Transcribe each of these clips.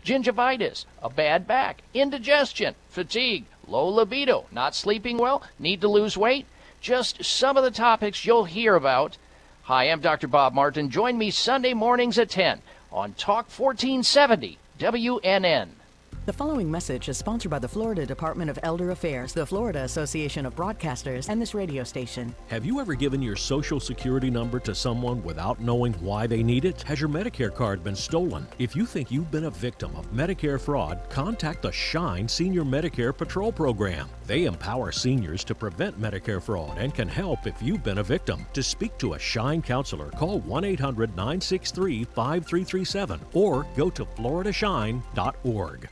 gingivitis, a bad back, indigestion, fatigue, low libido, not sleeping well, need to lose weight. Just some of the topics you'll hear about. Hi, I'm Dr. Bob Martin. Join me Sunday mornings at 10 on Talk 1470 WNN. The following message is sponsored by the Florida Department of Elder Affairs, the Florida Association of Broadcasters, and this radio station. Have you ever given your Social Security number to someone without knowing why they need it? Has your Medicare card been stolen? If you think you've been a victim of Medicare fraud, contact the SHINE Senior Medicare Patrol Program. They empower seniors to prevent Medicare fraud and can help if you've been a victim. To speak to a SHINE counselor, call 1-800-963-5337 or go to floridashine.org.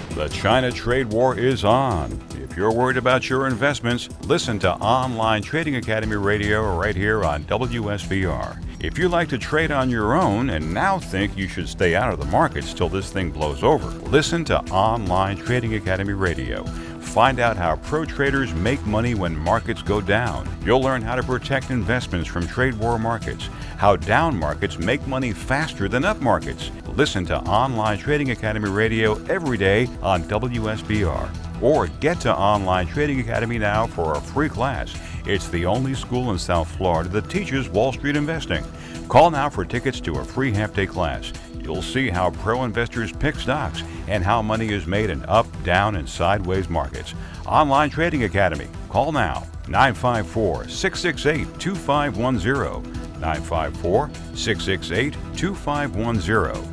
The China trade war is on. If you're worried about your investments, listen to Online Trading Academy Radio right here on WSBR. If you like to trade on your own and now think you should stay out of the markets till this thing blows over, listen to Online Trading Academy Radio. Find out how pro traders make money when markets go down. You'll learn how to protect investments from trade war markets, how down markets make money faster than up markets. Listen to Online Trading Academy Radio every day on WSBR. Or get to Online Trading Academy now for a free class. It's the only school in South Florida that teaches Wall Street investing. Call now for tickets to a free half-day class. You'll see how pro investors pick stocks and how money is made in up, down, and sideways markets. Online Trading Academy. Call now, 954-668-2510. 954-668-2510.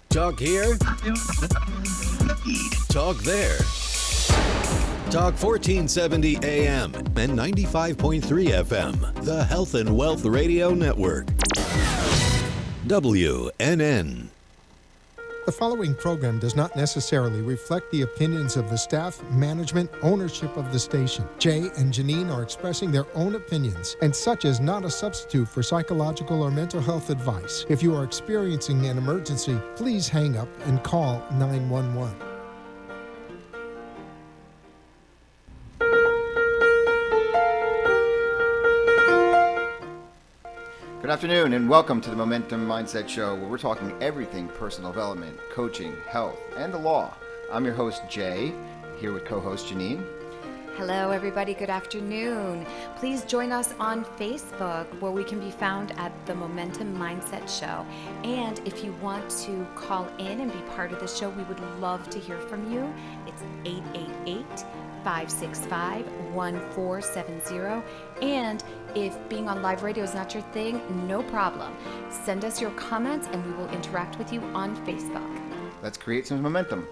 Talk here. Talk there. Talk 1470 AM and 95.3 FM. The Health and Wealth Radio Network. WNN. The following program does not necessarily reflect the opinions of the staff, management, ownership of the station. Jay and Janine are expressing their own opinions, and such is not a substitute for psychological or mental health advice. If you are experiencing an emergency, please hang up and call 911. Good afternoon and welcome to the Momentum Mindset Show, where we're talking everything personal development, coaching, health, and the law. I'm your host, Jay, here with co-host Janine. Hello, everybody. Good afternoon. Please join us on Facebook, where we can be found at the Momentum Mindset Show. And if you want to call in and be part of the show, we would love to hear from you. It's 888-565-1470. And if being on live radio is not your thing, no problem. Send us your comments and we will interact with you on Facebook. Let's create some momentum.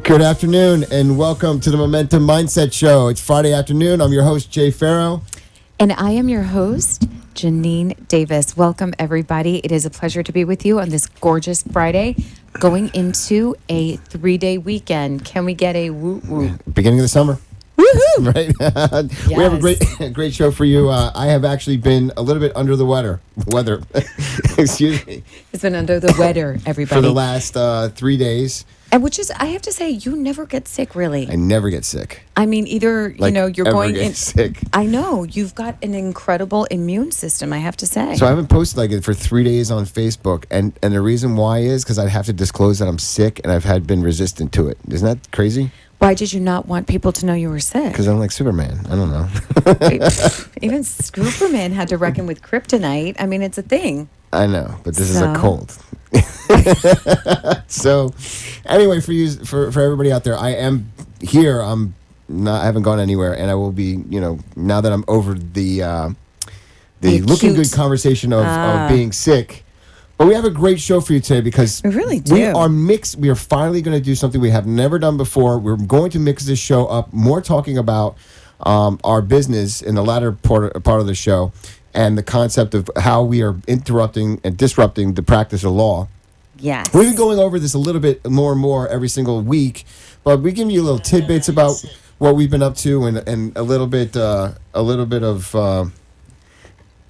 Good afternoon and welcome to the Momentum Mindset Show. It's Friday afternoon. I'm your host, Jay Farrow. And I am your host, Janine Davis. Welcome, everybody. It is a pleasure to be with you on this gorgeous Friday, going into a 3-day weekend. Can we get a woo-woo? Beginning of the summer. Woohoo! Right? Yes. We have a great show for you. I have actually been a little bit under the weather. Excuse me. It's been under the weather, everybody. For the last 3 days. And which is, I have to say, you never get sick, really. I never get sick. I mean, either, you're going in. Sick. I know. You've got an incredible immune system, I have to say. So I haven't posted it for 3 days on Facebook. And the reason why is because I'd have to disclose that I'm sick and I've been resistant to it. Isn't that crazy? Why did you not want people to know you were sick? Because I'm like Superman. I don't know. Even Superman had to reckon with kryptonite. I mean, it's a thing. I know, but this is a cold. So, anyway, for everybody out there, I am here. I haven't gone anywhere, and I will be. Now that I'm over the looking good conversation of being sick. But we have a great show for you today because we really do. We are mixed. We are finally going to do something we have never done before. We're going to mix this show up, more talking about our business in the latter part of the show, and the concept of how we are interrupting and disrupting the practice of law. Yes. We've been going over this a little bit more and more every single week, but we give you little tidbits about what we've been up to and a little bit of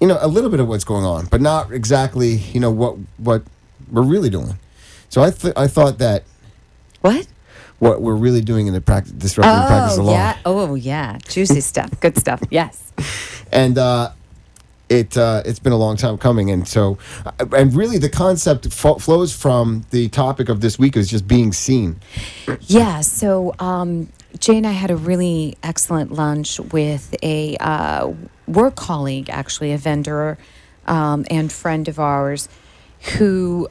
a little bit of what's going on, but not exactly what we're really doing. So I thought that what we're really doing in the disrupting the practice of law. Yeah. Oh yeah, juicy stuff, good stuff. Yes. And it's been a long time coming, and so and really the concept flows from the topic of this week is just being seen. Yeah. So Jay and I had a really excellent lunch with a work colleague, actually a vendor and friend of ours, who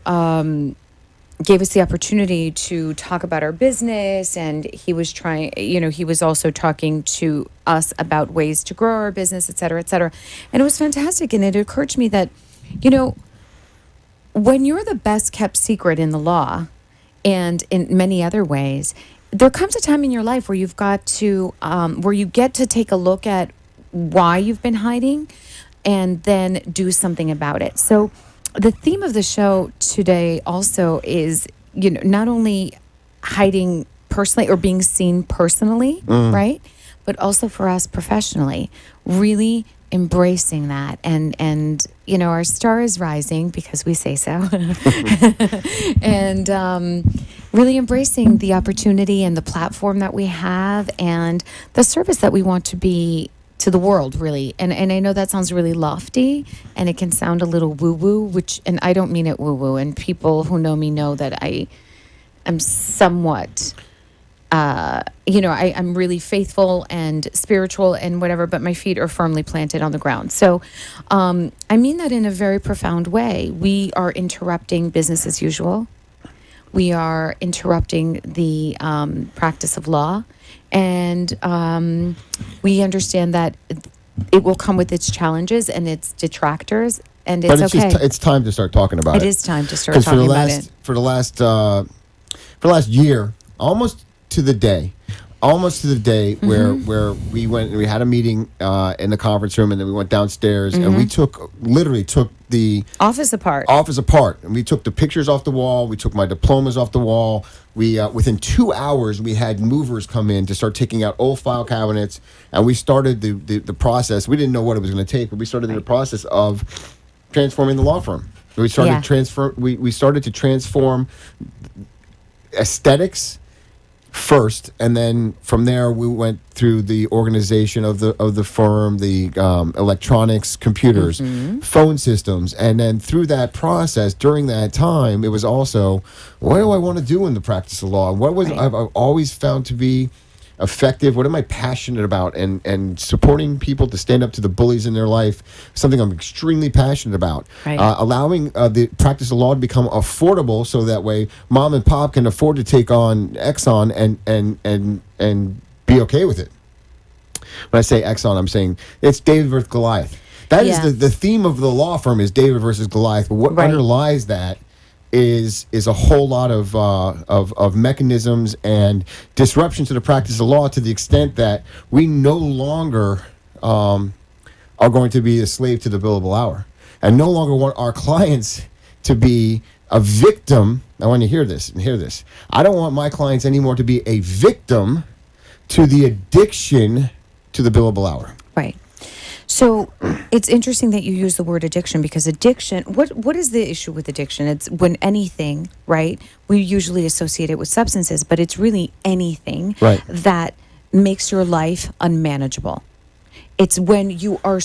gave us the opportunity to talk about our business, and he was trying, he was also talking to us about ways to grow our business, et cetera, and it was fantastic. And it occurred to me that, when you're the best kept secret in the law and in many other ways, there comes a time in your life where you've got to, where you get to take a look at why you've been hiding and then do something about it. So the theme of the show today also is, not only hiding personally or being seen personally, right? But also for us professionally, really embracing that. And our star is rising because we say so. And really embracing the opportunity and the platform that we have and the service that we want to be to the world, really. And I know that sounds really lofty and it can sound a little woo-woo, and I don't mean it woo-woo. And people who know me know that I am somewhat, I'm really faithful and spiritual and whatever, but my feet are firmly planted on the ground. So I mean that in a very profound way. We are interrupting business as usual. We are interrupting the practice of law. And we understand that it will come with its challenges and its detractors, and it's okay. It's time to start talking about it. It is time to start talking about it. For the last year, almost to the day, where we went and we had a meeting in the conference room, and then we went downstairs and we literally took the office apart, and we took the pictures off the wall. We took my diplomas off the wall. We within 2 hours we had movers come in to start taking out old file cabinets, and we started the process. We didn't know what it was going to take, but we started the process of transforming the law firm. We started we started to transform aesthetics first, and then from there we went through the organization of the firm, the electronics, computers, phone systems, and then through that process, during that time, it was also, what do I want to do in the practice of law? What was I've always found to be effective? What am I passionate about? And supporting people to stand up to the bullies in their life, something I'm extremely passionate about. Right. Allowing the practice of law to become affordable, so that way mom and pop can afford to take on Exxon and be okay with it. When I say Exxon, I'm saying it's David versus Goliath. That is the theme of the law firm is David versus Goliath. But what underlies that is a whole lot of mechanisms and disruption to the practice of law, to the extent that we no longer are going to be a slave to the billable hour, and no longer want our clients to be a victim. I want you to hear this. I don't want my clients anymore to be a victim to the addiction to the billable hour. Right. So it's interesting that you use the word addiction, because addiction, what is the issue with addiction? It's when anything, right? We usually associate it with substances, but it's really anything that makes your life unmanageable. It's when you are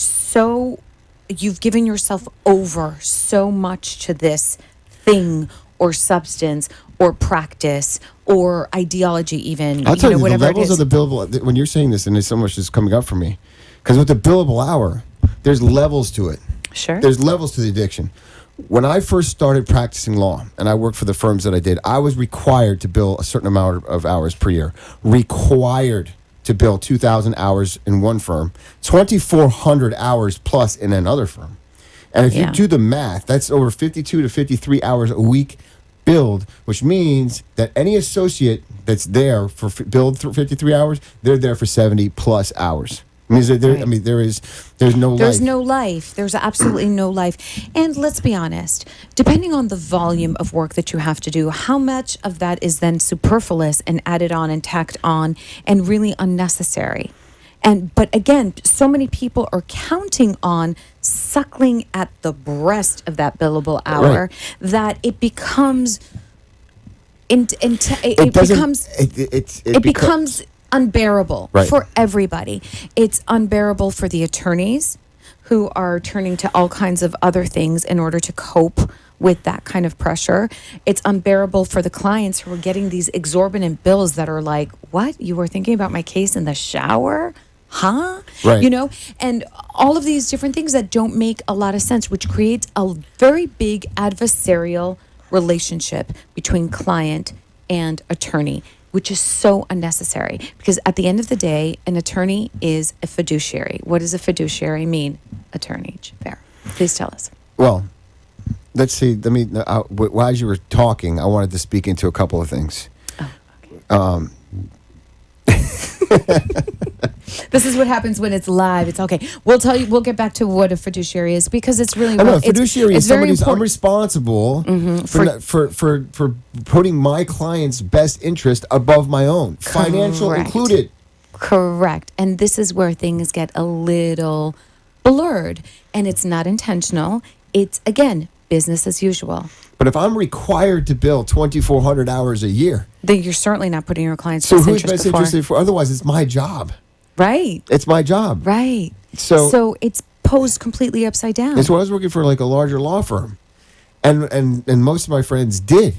you've given yourself over so much to this thing or substance or practice or ideology, even. I'll tell you, whatever the levels it is. of the billable, when you're saying this, and there's so much that's coming up for me, because with the billable hour, there's levels to it. Sure. There's levels to the addiction. When I first started practicing law, and I worked for the firms that I did, I was required to bill a certain amount of hours per year. Required to bill 2,000 hours in one firm, 2,400 hours plus in another firm. And if you do the math, that's over 52 to 53 hours a week billed, which means that any associate that's there for billed through 53 hours, they're there for 70 plus hours. There's no life. There's no life. There's absolutely no life. And let's be honest, depending on the volume of work that you have to do, how much of that is then superfluous and added on and tacked on and really unnecessary? But again, so many people are counting on suckling at the breast of that billable hour that it becomes it becomes unbearable for everybody. It's unbearable for the attorneys who are turning to all kinds of other things in order to cope with that kind of pressure. It's unbearable for the clients who are getting these exorbitant bills that are like, what? You were thinking about my case in the shower? Huh? Right. You know, and all of these different things that don't make a lot of sense, which creates a very big adversarial relationship between client and attorney, which is so unnecessary, because at the end of the day, an attorney is a fiduciary. What does a fiduciary mean? Attorney Fair. Please tell us. Well, let's see. While as you were talking, I wanted to speak into a couple of things. Oh, okay. This is what happens when it's live. It's okay. We'll tell you. We'll get back to what a fiduciary is, because it's really. I know, fiduciary is somebody who's important. responsible for putting my client's best interest above my own, financial included. Correct. And this is where things get a little blurred, and it's not intentional. It's, again, business as usual. But if I'm required to bill 2,400 hours a year, then you're certainly not putting your client's so best who's interest best before. interested for? Otherwise, it's my job. Right. It's my job. Right. So it's posed completely upside down. And so I was working for like a larger law firm, and most of my friends did,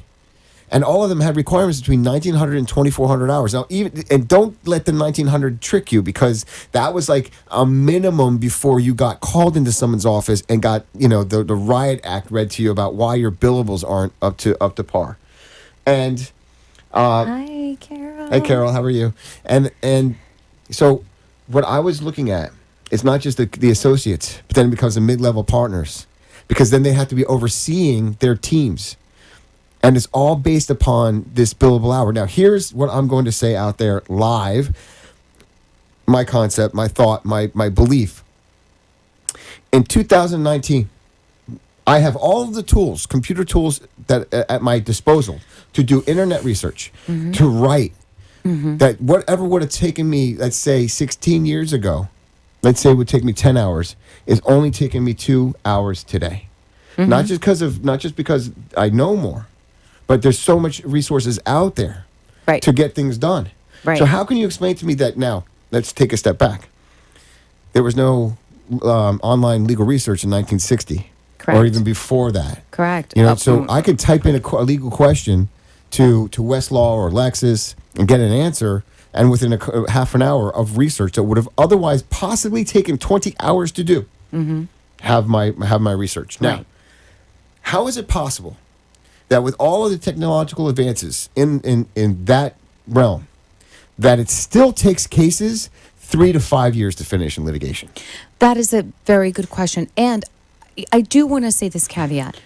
and all of them had requirements between 1,900 and 2,400 hours. Now, and don't let the 1,900 trick you, because that was like a minimum before you got called into someone's office and got the riot act read to you about why your billables aren't up to par. And Hi, Carol. hey, Carol, how are you? And so what I was looking at is not just the associates, but then it becomes the mid-level partners, because then they have to be overseeing their teams. And it's all based upon this billable hour. Now, here's what I'm going to say out there live. My concept, my thought, my belief. In 2019, I have all of the tools, computer tools that at my disposal to do internet research, to write. That whatever would have taken me, let's say 16 years ago, let's say it would take me 10 hours, is only taking me 2 hours today. Not just because I know more, but there's so much resources out there to get things done. Right. So how can you explain to me that now? Let's take a step back. There was no online legal research in 1960, or even before that. Correct. So I could type in a legal question to Westlaw or Lexis and get an answer, and within a half an hour of research that would have otherwise possibly taken 20 hours to do, have my research. Now, how is it possible that with all of the technological advances in that realm, that it still takes cases 3 to 5 years to finish in litigation? That is a very good question. And I do want to say this caveat.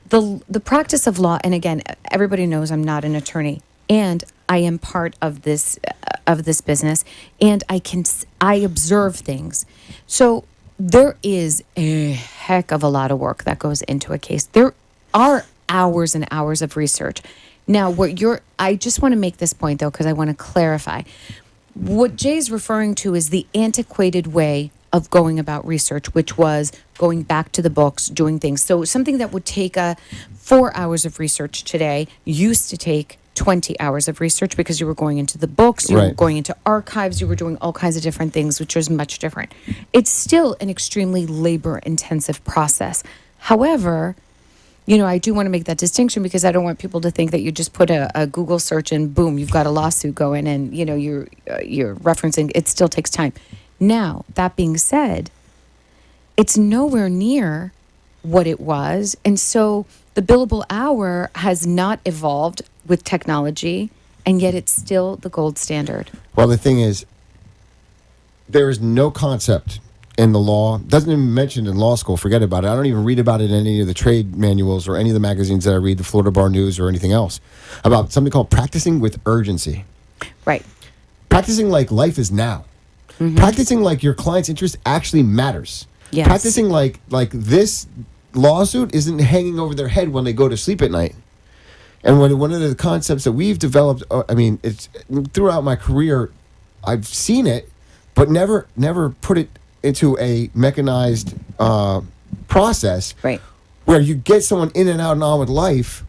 The practice of law, and again, everybody knows I'm not an attorney, and I am part of this business, and I observe things. So there is a heck of a lot of work that goes into a case. There are hours and hours of research. Now, I just want to make this point though, because I want to clarify. What Jay's referring to is the antiquated way of going about research, which was going back to the books, doing things. So something that would take 4 hours of research today used to take 20 hours of research, because you were going into the books, you were going into archives, you were doing all kinds of different things, which was much different. It's still an extremely labor-intensive process. However, I do want to make that distinction, because I don't want people to think that you just put a Google search and boom, you've got a lawsuit going, and you're referencing. It still takes time. Now, that being said, it's nowhere near what it was, and so the billable hour has not evolved with technology, and yet it's still the gold standard. Well, the thing is, there is no concept in the law, doesn't even mention in law school, forget about it. I don't even read about it in any of the trade manuals or any of the magazines that I read, the Florida Bar News or anything else, about something called practicing with urgency. Right. Practicing like life is now. Practicing like your client's interest actually matters. Yes. Practicing like this lawsuit isn't hanging over their head when they go to sleep at night. And one of the concepts that we've developed, it's throughout my career, I've seen it, but never put it into a mechanized process, where you get someone in and out and on with life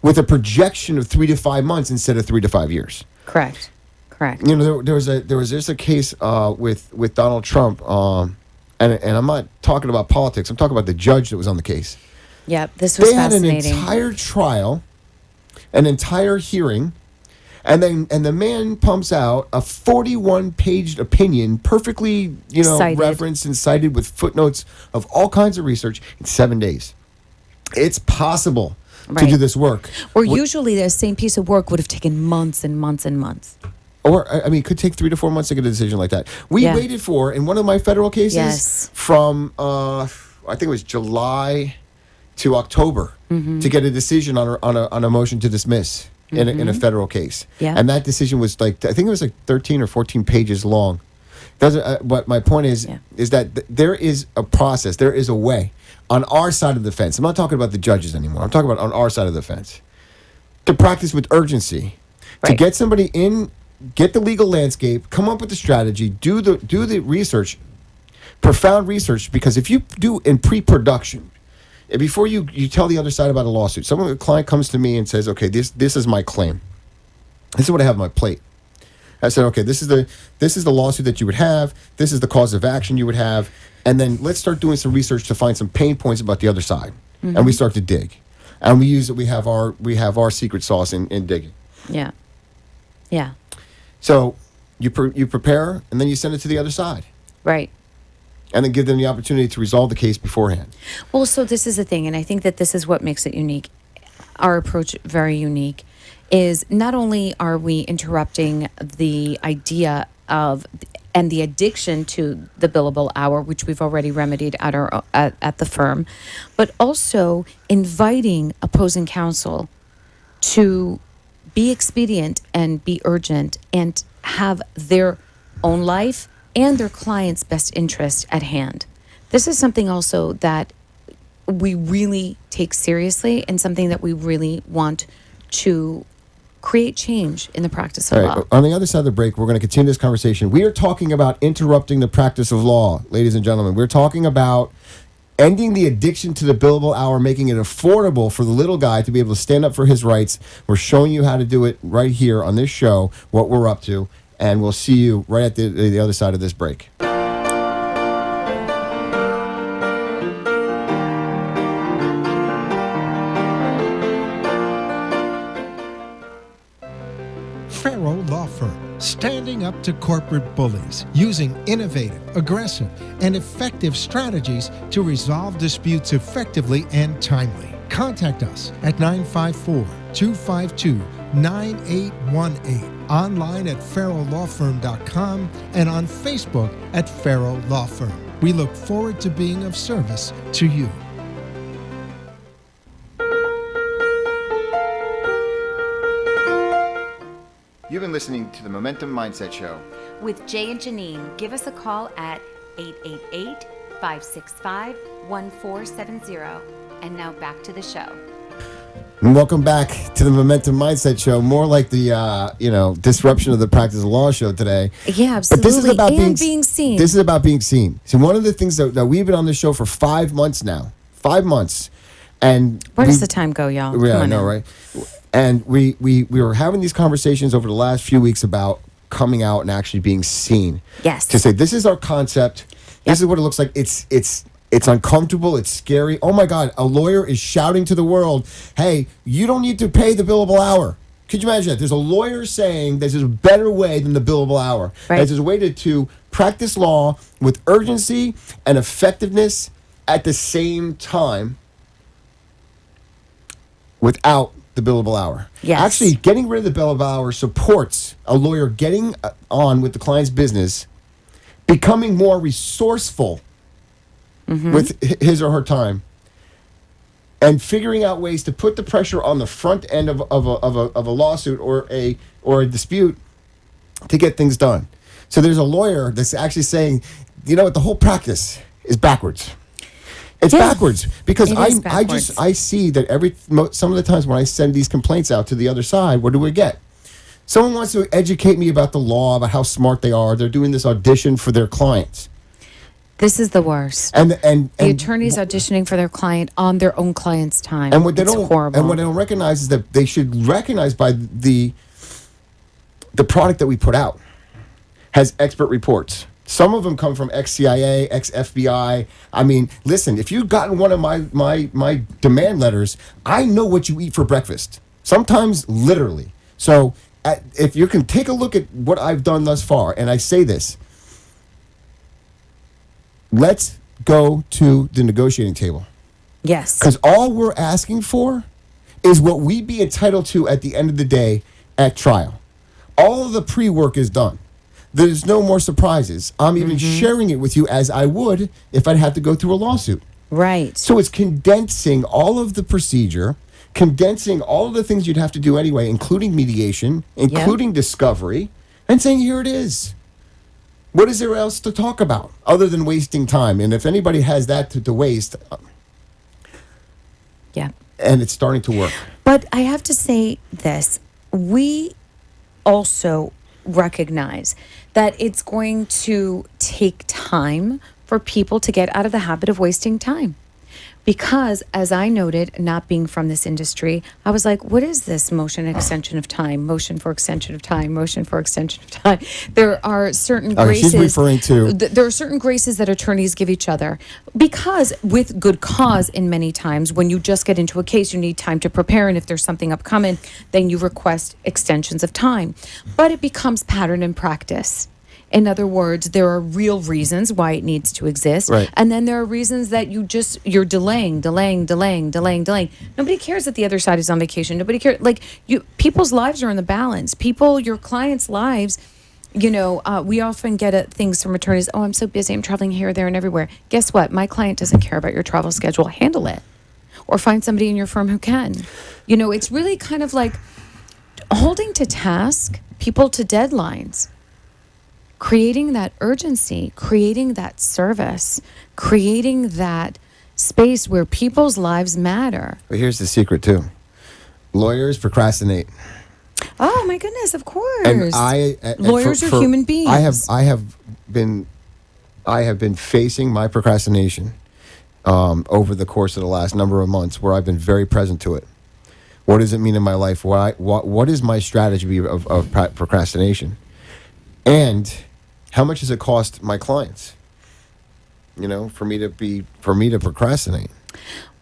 with a projection of 3 to 5 months instead of 3 to 5 years. Correct. There was just a case with Donald Trump, and I'm not talking about politics. I'm talking about the judge that was on the case. Yeah, this was They had an fascinating. entire trial, an entire hearing, and the man pumps out a 41-page opinion, perfectly, Cited. referenced and cited with footnotes of all kinds of research in 7 days. It's possible to Right. do this work. Where usually the same piece of work would have taken months and months and months. Or, I mean, it could take 3 to 4 months to get a decision like that. We Yeah. waited for, in one of my federal cases, Yes. from, I think it was July to October, to get a decision on a motion to dismiss in a federal case. Yeah. And that decision was I think it was 13 or 14 pages long. But my point is that there is a process, there is a way on our side of the fence. I'm not talking about the judges anymore. I'm talking about on our side of the fence. To practice with urgency, to Right. get somebody in, get the legal landscape, come up with the strategy, do the research, profound research, because if you do in pre-production, and before you tell the other side about a lawsuit, a client comes to me and says, okay, this is my claim. This is what I have on my plate. I said, okay, this is the lawsuit that you would have. This is the cause of action you would have. And then let's start doing some research to find some pain points about the other side. And we start to dig. And we have our secret sauce in digging. Yeah. Yeah. So you prepare, and then you send it to the other side. Right. And then give them the opportunity to resolve the case beforehand. Well, so this is the thing, and I think that this is what makes it unique. Our approach very unique is not only are we interrupting the idea of and the addiction to the billable hour, which we've already remedied at the firm, but also inviting opposing counsel to be expedient and be urgent and have their own life and their client's best interest at hand. This is something also that we really take seriously and something that we really want to create change in the practice of All law. right, on the other side of the break, we're going to continue this conversation. We are talking about interrupting the practice of law, ladies and gentlemen. We're talking about ending the addiction to the billable hour, making it affordable for the little guy to be able to stand up for his rights. We're showing you how to do it right here on this show, what we're up to, and we'll see you right at the other side of this break. Farrow Law Firm, standing up to corporate bullies, using innovative, aggressive, and effective strategies to resolve disputes effectively and timely. Contact us at 954-252-9818, online at farrowlawfirm.com, and on Facebook at Farrow Law Firm. We look forward to being of service to you. You've been listening to the Momentum Mindset Show. With Jay and Janine, give us a call at 888-565-1470. And now back to the show. And welcome back to the Momentum Mindset Show. More like the disruption of the practice of law show today. Yeah, But this is absolutely. about And being seen. This is about being seen. So one of the things that we've been on this show for 5 months now. 5 months. And Where does the time go, y'all? Yeah, Come I on know, now. right? And we were having these conversations over the last few weeks about coming out and actually being seen. Yes. To say, this is our concept. This is what it looks like. It's uncomfortable. It's scary. Oh my God, a lawyer is shouting to the world, hey, you don't need to pay the billable hour. Could you imagine that? There's a lawyer saying there's a better way than the billable hour. Right. There's a way to practice law with urgency and effectiveness at the same time without the billable hour. Yes. Actually, getting rid of the billable hour supports a lawyer getting on with the client's business, becoming more resourceful with his or her time, and figuring out ways to put the pressure on the front end of a lawsuit or a dispute to get things done. So there's a lawyer that's actually saying, you know what, the whole practice is backwards. It's backwards because It is backwards. I see that some of the times when I send these complaints out to the other side, what do we get? Someone wants to educate me about the law, about how smart they are. They're doing this audition for their clients. This is the worst. And the attorney's auditioning for their client on their own client's time. And what they it's don't horrible. and what they don't recognize is that they should recognize by the product that we put out has expert reports, Some of them come from ex-CIA, ex-FBI. I mean, listen, if you've gotten one of my demand letters, I know what you eat for breakfast. Sometimes literally. So if you can take a look at what I've done thus far, and I say this, let's go to the negotiating table. Yes. Because all we're asking for is what we be entitled to at the end of the day at trial. All of the pre-work is done. There's no more surprises. I'm even sharing it with you as I would if I'd have to go through a lawsuit. Right. So it's condensing all of the procedure, condensing all of the things you'd have to do anyway, including mediation, including discovery, and saying, here it is. What is there else to talk about other than wasting time? And if anybody has that to waste, and it's starting to work. But I have to say this. We also recognize that it's going to take time for people to get out of the habit of wasting time. Because, as I noted, not being from this industry, I was like, what is this motion extension of time? Motion for extension of time, motion for extension of time. There are certain graces. She's referring to. There are certain graces that attorneys give each other. Because, with good cause, in many times, when you just get into a case, you need time to prepare. And if there's something upcoming, then you request extensions of time. But it becomes pattern and practice. In other words, there are real reasons why it needs to exist. Right. And then there are reasons that you're delaying. Nobody cares that the other side is on vacation. Nobody cares. People's lives are in the balance. Your clients' lives, we often get things from attorneys. Oh, I'm so busy. I'm traveling here, there, and everywhere. Guess what? My client doesn't care about your travel schedule. Handle it. Or find somebody in your firm who can. It's really kind of like holding to task, people to deadlines. Creating that urgency, creating that service, creating that space where people's lives matter. But here's the secret, too. Lawyers procrastinate. Oh, my goodness, of course. And lawyers are human beings. I have been facing my procrastination over the course of the last number of months where I've been very present to it. What does it mean in my life? What is my strategy of procrastination? And how much does it cost my clients? For me to procrastinate.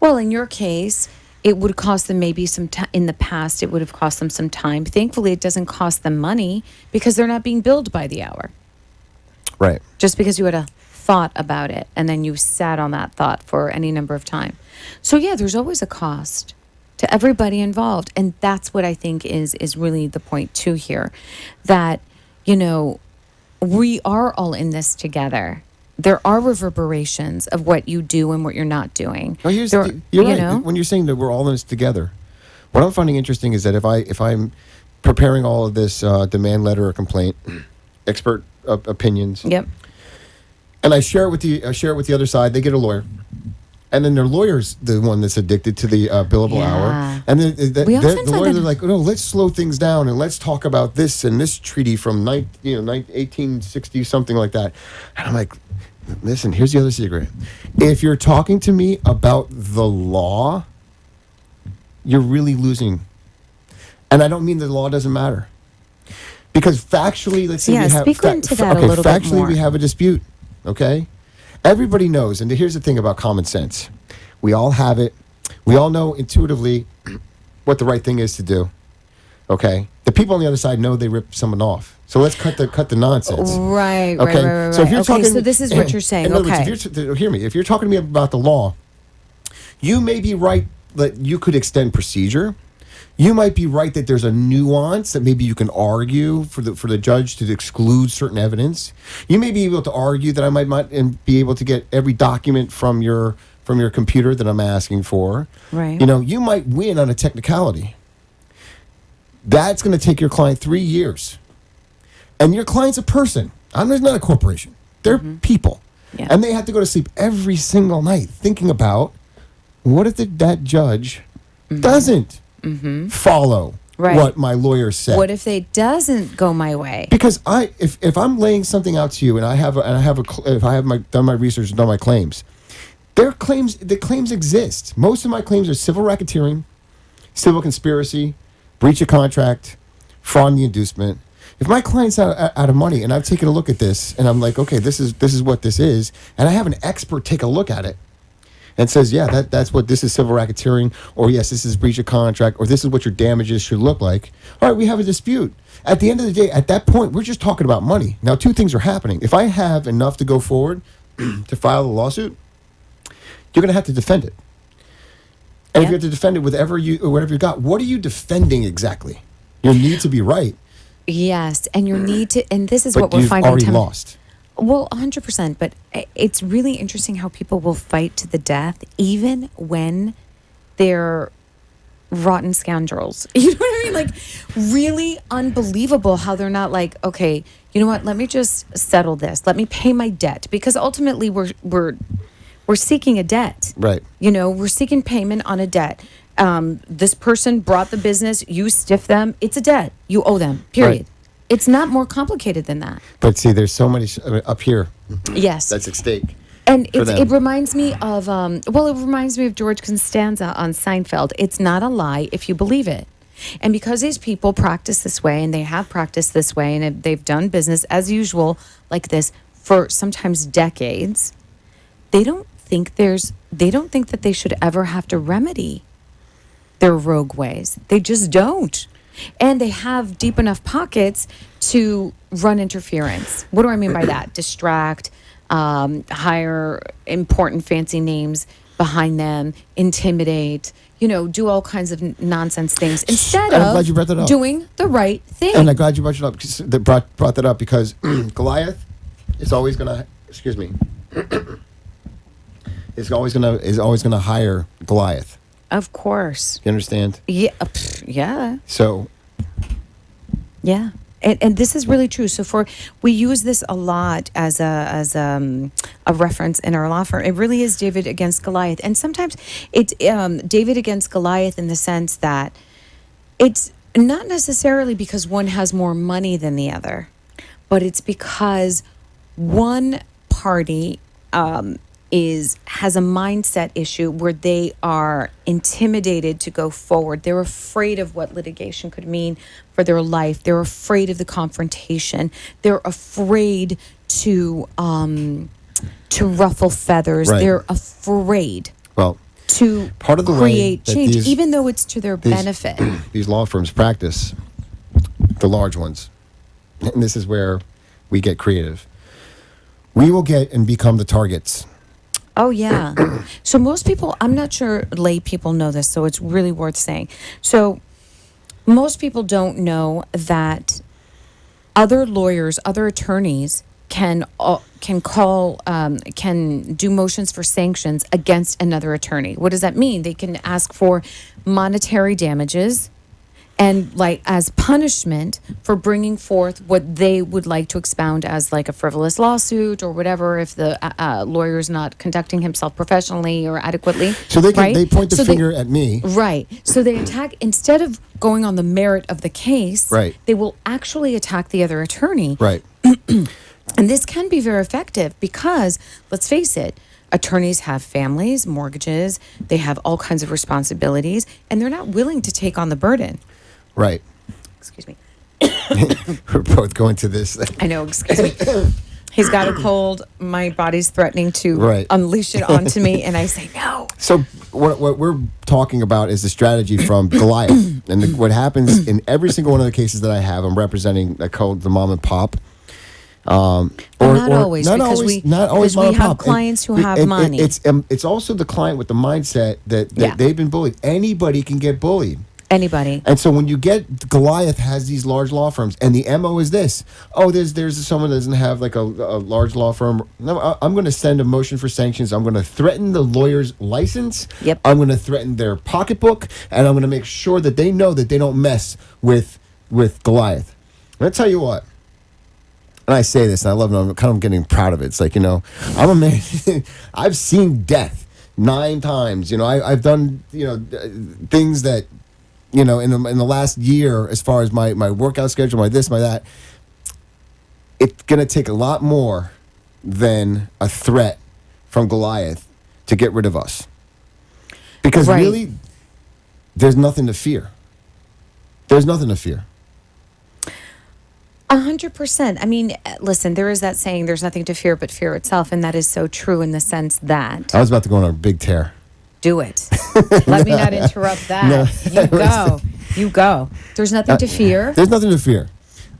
Well, in your case, it would cost them maybe some time. In the past, it would have cost them some time. Thankfully, it doesn't cost them money because they're not being billed by the hour. Right. Just because you had a thought about it and then you sat on that thought for any number of time. So yeah, there's always a cost to everybody involved, and that's what I think is really the point too here, that we are all in this together. There are reverberations of what you do and what you're not doing. Well, you're right. When you're saying that we're all in this together, what I'm finding interesting is that if I'm preparing all of this demand letter or complaint, expert opinions, yep, and I share it with the other side, they get a lawyer. And then their lawyer's the one that's addicted to the billable hour. And then the lawyers are like, no, let's slow things down and let's talk about this and this treaty from 1860, something like that. And I'm like, listen, here's the other secret. If you're talking to me about the law, you're really losing. And I don't mean the law doesn't matter. Because factually, let's say we have... speak into that a little bit more. Factually, we have a dispute, okay? Everybody knows, and here's the thing about common sense. We all have it. We all know intuitively what the right thing is to do. Okay? The people on the other side know they ripped someone off. So let's cut the nonsense. Right, okay? right. So if you're talking, so this is what you're saying. In other words, hear me. If you're talking to me about the law, you may be right that you could extend procedure. You might be right that there's a nuance that maybe you can argue for the judge to exclude certain evidence. You may be able to argue that I might not be able to get every document from your computer that I'm asking for. Right. You might win on a technicality. That's going to take your client 3 years. And your client's a person. It's not a corporation. They're people. Yeah. And they have to go to sleep every single night thinking about what if that judge doesn't follow what my lawyer said. What if they doesn't go my way? Because if I'm laying something out to you and if I have done my research and done my claims, the claims exist. Most of my claims are civil racketeering, civil conspiracy, breach of contract, fraud and the inducement. If my client's out of money and I've taken a look at this and I'm like, okay, this is what this is, and I have an expert take a look at it and says, yeah, that's what this is, civil racketeering, or yes, this is breach of contract, or this is what your damages should look like. All right, we have a dispute. At the end of the day, at that point, we're just talking about money. Now, two things are happening. If I have enough to go forward to file a lawsuit, you're going to have to defend it. And if you have to defend it with whatever you got, what are you defending exactly? Your need to be right. Yes, and your need to, and this is But what we're you've finding. already lost. Well, 100%. But it's really interesting how people will fight to the death, even when they're rotten scoundrels. You know what I mean? Like, really unbelievable how they're not like, okay, you know what? Let me just settle this. Let me pay my debt, because ultimately we're seeking a debt. Right. You know, we're seeking payment on a debt. This person brought the business. You stiff them. It's a debt. You owe them. Period. Right. It's not more complicated than that. But see, there's so many up here. Yes. That's at stake. And for it them. reminds me of, it reminds me of George Costanza on Seinfeld. It's not a lie if you believe it. And because these people practice this way, and they have practiced this way, and they've done business as usual like this for sometimes decades, they don't think that they should ever have to remedy their rogue ways. They just don't. And they have deep enough pockets to run interference. What do I mean by that? Distract, hire important fancy names behind them, intimidate, do all kinds of nonsense things instead I'm glad you brought that up. Doing the right thing. And I'm glad you brought that up because Goliath is always gonna is always gonna hire Goliath. Of course. You understand? Yeah. Yeah. So. Yeah. And this is really true. So we use this a lot as a reference in our law firm. It really is David against Goliath. And sometimes it's David against Goliath in the sense that it's not necessarily because one has more money than the other, but it's because one party has a mindset issue where they are intimidated to go forward. They're afraid of what litigation could mean for their life. They're afraid of the confrontation. They're afraid to ruffle feathers. Right. They're afraid to part of the create way change, even though it's to their benefit. These law firms practice, the large ones, and this is where we get creative. We will get and become the targets. Oh, yeah. So most people, I'm not sure lay people know this, so it's really worth saying. So most people don't know that other lawyers, other attorneys can do motions for sanctions against another attorney. What does that mean? They can ask for monetary damages and as punishment for bringing forth what they would like to expound as like a frivolous lawsuit or whatever if the lawyer is not conducting himself professionally or adequately. So they right? they point the finger at me. Right. So they attack, instead of going on the merit of the case, right, they will actually attack the other attorney. Right. And this can be very effective because, let's face it, attorneys have families, mortgages, they have all kinds of responsibilities, and they're not willing to take on the burden. Right. Excuse me. We're both going to this. I know, excuse me. He's got a cold. My body's threatening to unleash it onto me, and I say no. So what we're talking about is the strategy from Goliath. And what happens in every single one of the cases that I have, I'm representing the mom and pop. Not always because we have clients who have money. It's also the client with the mindset that they've been bullied. Anybody can get bullied. Anybody. And so when you get Goliath has these large law firms, and the MO is this: there's someone that doesn't have like a large law firm. No, I'm going to send a motion for sanctions. I'm going to threaten the lawyer's license. Yep. I'm going to threaten their pocketbook, and I'm going to make sure that they know that they don't mess with Goliath. And I tell you what. And I say this, and I love it. I'm kind of getting proud of it. It's like, I'm a man. I've seen death 9 times. I've done things that. In the last year, as far as my workout schedule, my this, my that, it's going to take a lot more than a threat from Goliath to get rid of us. Because really, there's nothing to fear. There's nothing to fear. 100%. I mean, listen, there is that saying, there's nothing to fear but fear itself. And that is so true in the sense that. I was about to go on a big tear. Do it. Let me not interrupt that. You go. You go. There's nothing to fear. There's nothing to fear.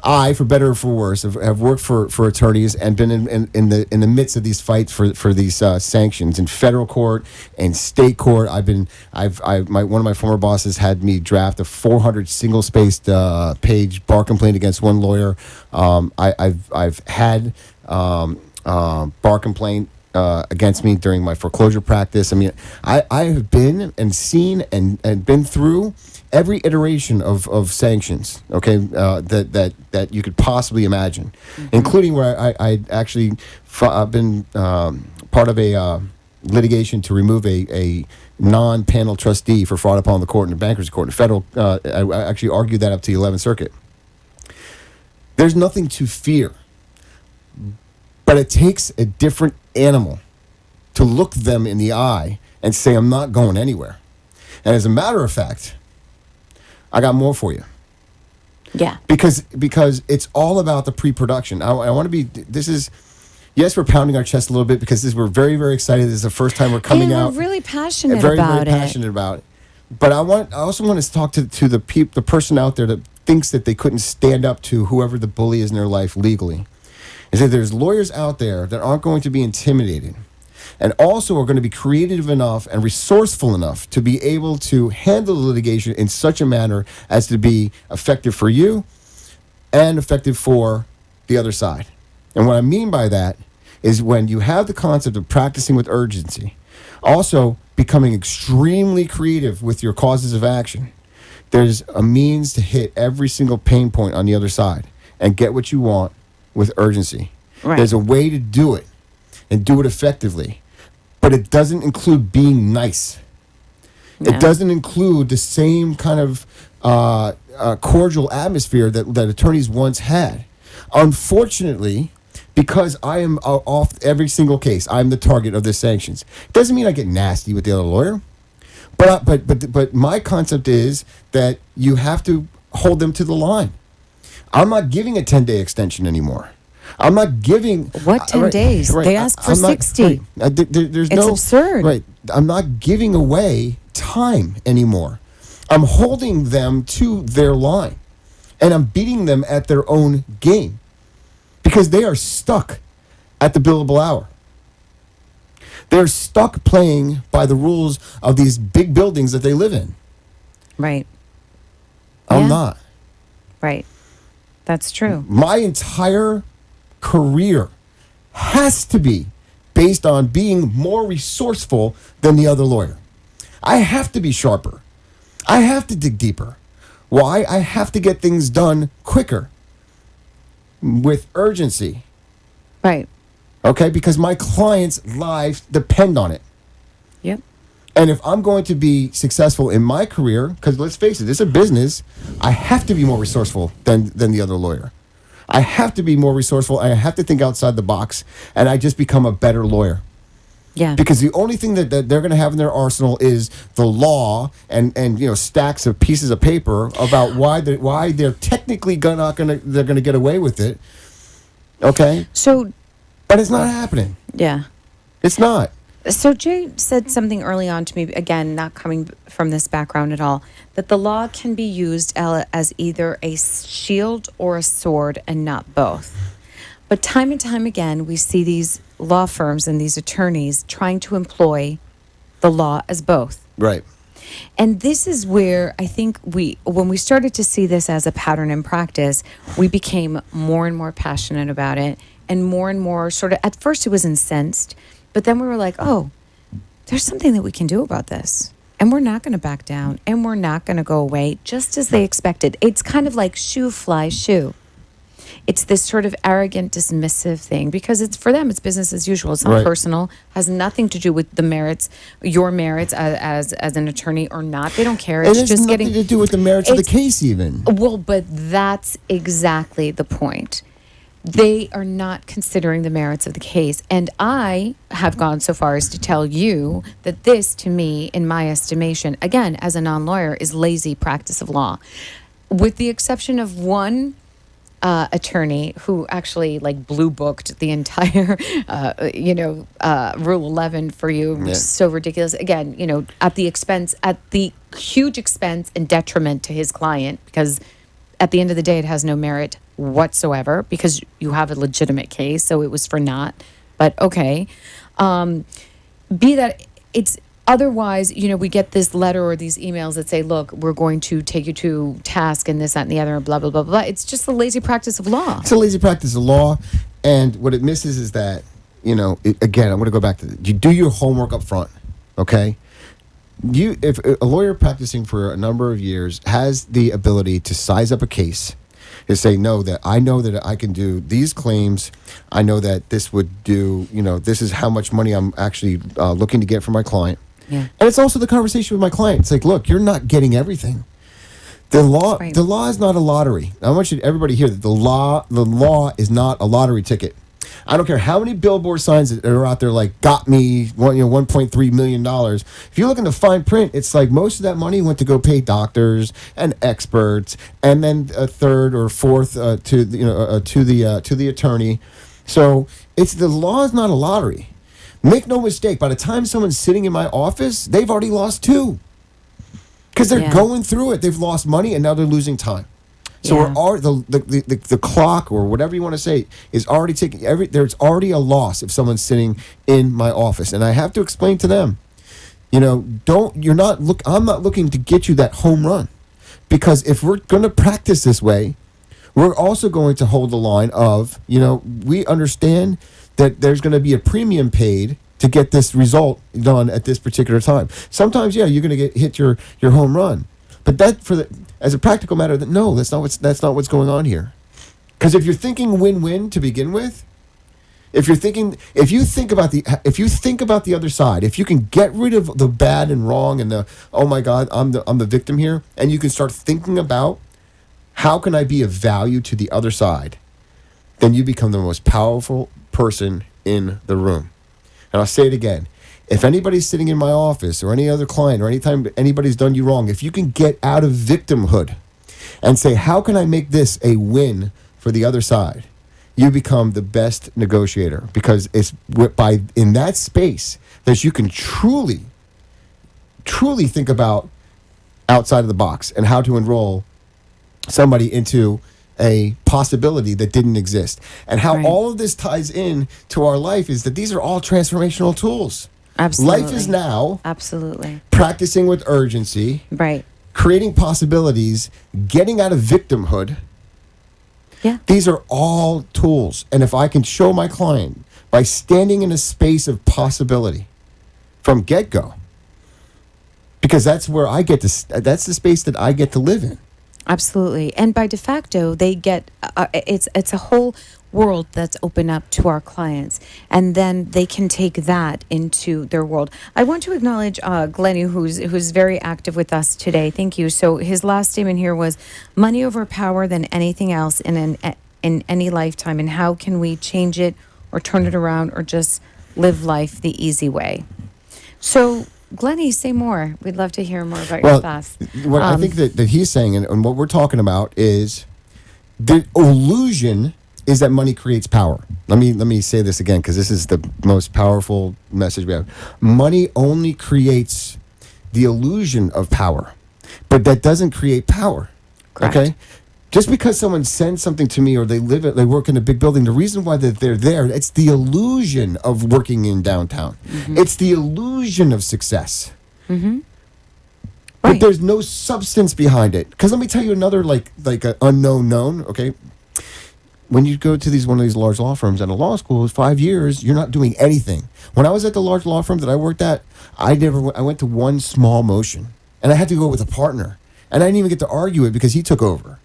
I, for better or for worse, have worked for attorneys and been in the midst of these fights for these sanctions in federal court and state court. One of my former bosses had me draft a 400 single-spaced page bar complaint against one lawyer. I've had bar complaint against me during my foreclosure practice. I mean, I have been and seen and been through every iteration of sanctions, okay, that you could possibly imagine, including where I actually I've been part of a litigation to remove a non-panel trustee for fraud upon the court in the bankruptcy court in the federal. I actually argued that up to the 11th Circuit. There's nothing to fear, but it takes a different animal to look them in the eye and say, I'm not going anywhere. And as a matter of fact, I got more for you. Yeah. Because it's all about the pre-production. I want to be, yes, we're pounding our chest a little bit because we're very, very excited. This is the first time we're coming out. We're really passionate very, about very passionate about it. But I also want to talk to the person out there that thinks that they couldn't stand up to whoever the bully is in their life legally. Is that there's lawyers out there that aren't going to be intimidated and also are going to be creative enough and resourceful enough to be able to handle the litigation in such a manner as to be effective for you and effective for the other side. And what I mean by that is when you have the concept of practicing with urgency, also becoming extremely creative with your causes of action, there's a means to hit every single pain point on the other side and get what you want with urgency. Right. There's a way to do it and do it effectively, but it doesn't include being nice. No. It doesn't include the same kind of cordial atmosphere that attorneys once had. Unfortunately, because I am off every single case, I'm the target of the sanctions. It doesn't mean I get nasty with the other lawyer, but my concept is that you have to hold them to the line. I'm not giving a 10-day extension anymore. I'm not giving... What 10 days? Right. They ask for 60. It's absurd. Right. I'm not giving away time anymore. I'm holding them to their line. And I'm beating them at their own game. Because they are stuck at the billable hour. They're stuck playing by the rules of these big buildings that they live in. Right. I'm not. Right. That's true. My entire career has to be based on being more resourceful than the other lawyer. I have to be sharper. I have to dig deeper. Why? I have to get things done quicker with urgency. Right. Okay? Because my clients' lives depend on it. Yep. And if I'm going to be successful in my career, because let's face it, it's a business, I have to be more resourceful than the other lawyer. I have to be more resourceful. I have to think outside the box, and I just become a better lawyer. Yeah. Because the only thing that they're going to have in their arsenal is the law and stacks of pieces of paper about why they're technically they're going to get away with it. Okay. So, but it's not happening. Yeah. It's not. So Jay said something early on to me, again, not coming from this background at all, that the law can be used as either a shield or a sword and not both. But time and time again, we see these law firms and these attorneys trying to employ the law as both. Right. And this is where I think when we started to see this as a pattern in practice, we became more and more passionate about it and more sort of, at first it was incensed, but then we were like, oh, there's something that we can do about this. And we're not going to back down. And we're not going to go away just as they expected. It's kind of like shoe fly shoe. It's this sort of arrogant, dismissive thing because it's for them, it's business as usual. It's not personal, has nothing to do with the merits, your merits as an attorney or not. They don't care. It's just nothing to do with the merits of the case even. Well, but that's exactly the point. They are not considering the merits of the case. And I have gone so far as to tell you that this, to me, in my estimation, again, as a non-lawyer, is lazy practice of law. With the exception of one attorney who actually like blue booked the entire, Rule 11 for you, which is so ridiculous. Again, at the huge expense and detriment to his client, because at the end of the day, it has no merit whatsoever because you have a legitimate case. So it was for naught. But okay, be that it's. Otherwise, we get this letter or these emails that say, look, we're going to take you to task and this, that, and the other, and blah, blah, blah, blah. It's just a lazy practice of law. It's a lazy practice of law. And what it misses is that, again, I'm going to go back to you do your homework up front, okay? If a lawyer practicing for a number of years has the ability to size up a case, to say, no, that I know that I can do these claims. I know that this would do, this is how much money I'm actually looking to get from my client. Yeah. And it's also the conversation with my client. It's like, look, you're not getting everything. The law is not a lottery. I want everybody to hear that the law is not a lottery ticket. I don't care how many billboard signs that are out there like got me $1.3 million. If you look in the fine print, it's like most of that money went to go pay doctors and experts, and then a third or fourth to the attorney. So the law is not a lottery. Make no mistake, by the time someone's sitting in my office, they've already lost two. Because they're going through it. They've lost money and now they're losing time. So the clock, or whatever you want to say, is already taking there's already a loss if someone's sitting in my office. And I have to explain to them, I'm not looking to get you that home run. Because if we're going to practice this way, we're also going to hold the line of, we understand that there's going to be a premium paid to get this result done at this particular time. Sometimes, you're going to hit your home run, but as a practical matter, that's not what's going on here. Because if you're thinking win-win to begin with, if you think about the other side, if you can get rid of the bad and wrong and the oh my God, I'm the victim here, and you can start thinking about how can I be of value to the other side, then you become the most powerful person in the room. And I'll say it again. If anybody's sitting in my office or any other client or anytime anybody's done you wrong, if you can get out of victimhood and say, how can I make this a win for the other side? You become the best negotiator, because it's in that space that you can truly think about outside of the box and how to enroll somebody into a possibility that didn't exist. And how all of this ties in to our life is that these are all transformational tools. Absolutely. Life is now. Absolutely. Practicing with urgency. Right. Creating possibilities, getting out of victimhood. Yeah. These are all tools. And if I can show my client by standing in a space of possibility from get-go, because that's where that's the space that I get to live in. Absolutely. And by de facto, they get, it's a whole world that's open up to our clients. And then they can take that into their world. I want to acknowledge Glennie, who's very active with us today. Thank you. So his last statement here was, money over power than anything else in any lifetime. And how can we change it or turn it around or just live life the easy way? So Glennie, say more. We'd love to hear more about your thoughts. What I think that he's saying, and what we're talking about, is the illusion is that money creates power. Let me say this again, because this is the most powerful message we have. Money only creates the illusion of power, but that doesn't create power. Correct. Okay? Just because someone sends something to me or they work in a big building, the reason why they're there, it's the illusion of working in downtown. Mm-hmm. It's the illusion of success. Mm-hmm. But Right. there's no substance behind it. Because let me tell you another like an unknown known, okay? When you go to one of these large law firms at a law school, 5 years, you're not doing anything. When I was at the large law firm that I worked at, I went to one small motion. And I had to go with a partner. And I didn't even get to argue it because he took over.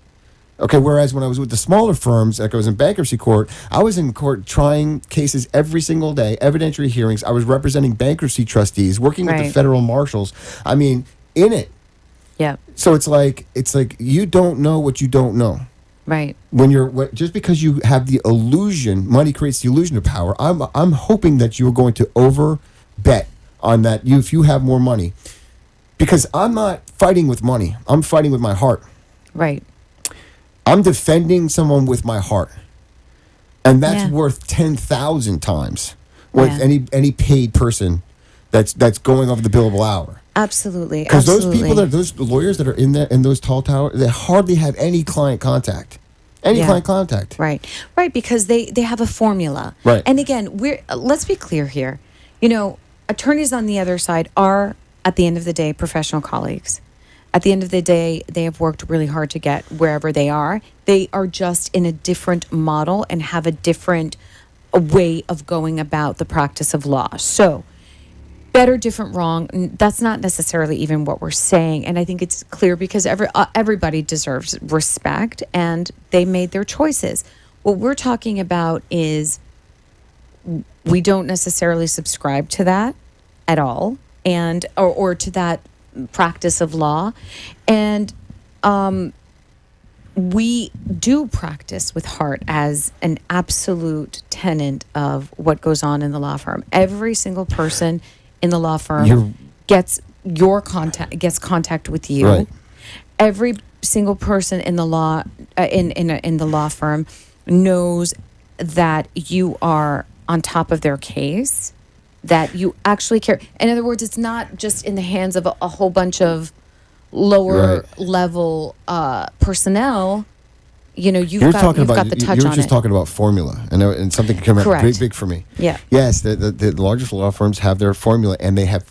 Okay, whereas when I was with the smaller firms, like I was in bankruptcy court, I was in court trying cases every single day, evidentiary hearings. I was representing bankruptcy trustees, working with the federal marshals. I mean, in it. Yeah. So it's like you don't know what you don't know. Right. When just because you have the illusion, money creates the illusion of power. I'm hoping that you're going to over bet on that. If you have more money, because I'm not fighting with money. I'm fighting with my heart. Right. I'm defending someone with my heart. And that's Yeah. worth 10,000 times with Yeah. any paid person that's going over the billable hour. Absolutely. Because those absolutely. people, those lawyers that are in those tall towers, they hardly have any client contact. Client contact. Right. Because they have a formula. Right. And again, let's be clear here. Attorneys on the other side are, at the end of the day, professional colleagues. At the end of the day, they have worked really hard to get wherever they are. They are just in a different model and have a different way of going about the practice of law. So, better, different, wrong, that's not necessarily even what we're saying. And I think it's clear because everybody deserves respect and they made their choices. What we're talking about is we don't necessarily subscribe to that at all, and or to that practice of law. And we do practice with heart as an absolute tenet of what goes on in the law firm. Every single person in the law firm gets contact with you. Right. Every single person in the law in the law firm knows that you are on top of their case, that you actually care. In other words, it's not just in the hands of a whole bunch of lower level personnel. You've got the touch on it. You were just talking about formula, and something came up big for me. Yeah. Yes, the largest law firms have their formula, and they have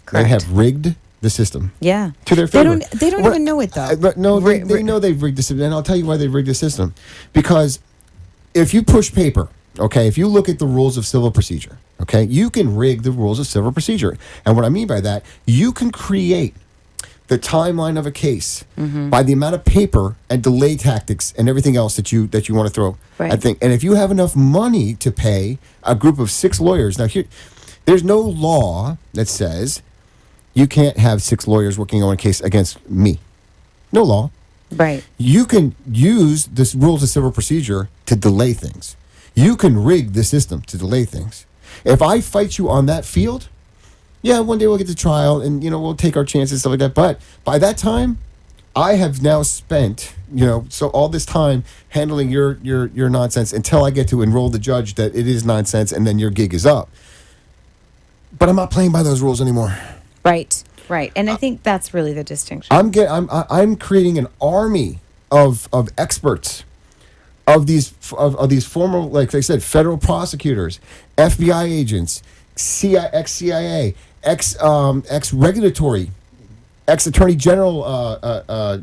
rigged the system. Yeah. To their favor. They don't even know it though. But no, they know they've rigged the system, and I'll tell you why they've rigged the system. Because if you push paper, okay, if you look at the rules of civil procedure, okay, you can rig the rules of civil procedure, and what I mean by that, you can create the timeline of a case by the amount of paper and delay tactics and everything else that you want to throw. Right. I think, and if you have enough money to pay a group of 6 lawyers, now here, there's no law that says you can't have 6 lawyers working on a case against me. No law. Right. You can use this rules of civil procedure to delay things. You can rig the system to delay things. If I fight you on that field, yeah, one day we'll get to trial and, we'll take our chances, stuff like that. But by that time, I have now spent, so all this time handling your nonsense until I get to enroll the judge that it is nonsense and then your gig is up. But I'm not playing by those rules anymore. Right. And I think that's really the distinction. I'm creating an army of experts, of these former, like I said, federal prosecutors, FBI agents, ex-CIA, ex-regulatory, ex-attorney general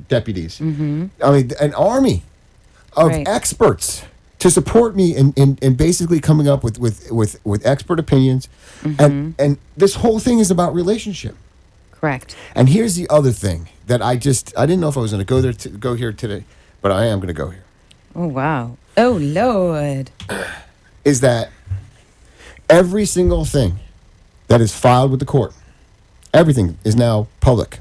deputies. Mm-hmm. I mean, an army of experts to support me in basically coming up with expert opinions. Mm-hmm. And this whole thing is about relationship. Correct. And here's the other thing that I didn't know if I was going to go here today, but I am going to go here. Oh, wow. Oh, Lord. Is that every single thing that is filed with the court, everything is now public.